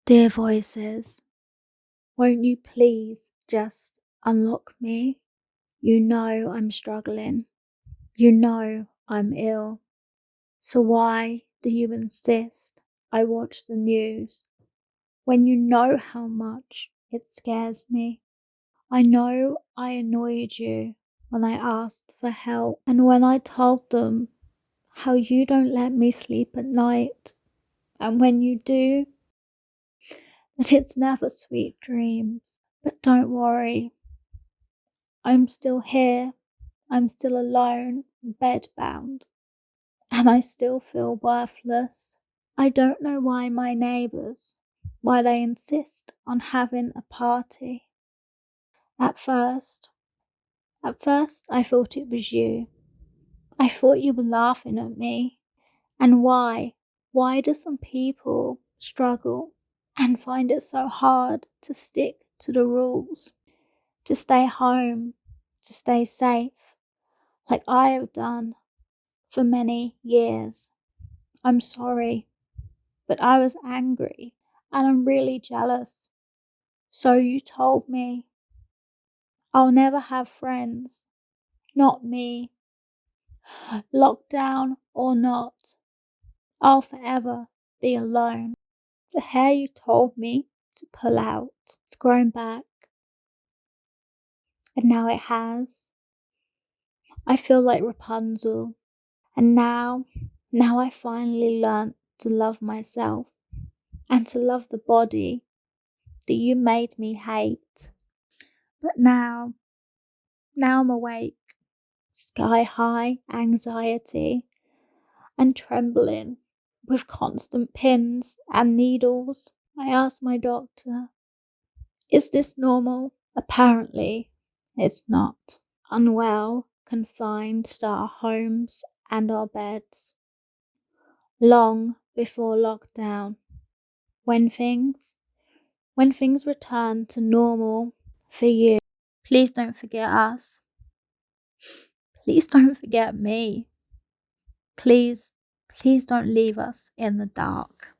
Dear voices, won't you please just unlock me? You know I'm struggling. You know I'm ill. So why do you insist I watch the news when you know how much it scares me? I know I annoyed you when I asked for help and when I told them how you don't let me sleep at night, and when you do, that it's never sweet dreams. But don't worry, I'm still here. I'm still alone, bedbound, and I still feel worthless. I don't know why they insist on having a party. At first, I thought it was you. I thought you were laughing at me. And why? Why do some people struggle and find it so hard to stick to the rules, to stay home, to stay safe, like I have done for many years? I'm sorry, but I was angry and I'm really jealous. So you told me I'll never have friends, not me, lockdown or not. I'll forever be alone. The hair you told me to pull out, it's grown back, and now it has. I feel like Rapunzel, and now I finally learnt to love myself and to love the body that you made me hate. But now I'm awake, sky high anxiety and trembling with constant pins and needles. I asked my doctor, is this normal? Apparently, it's not. Unwell, confined to our homes and our beds. Long before lockdown, when things return to normal for you, please don't forget us. Please don't forget me. Please don't leave us in the dark.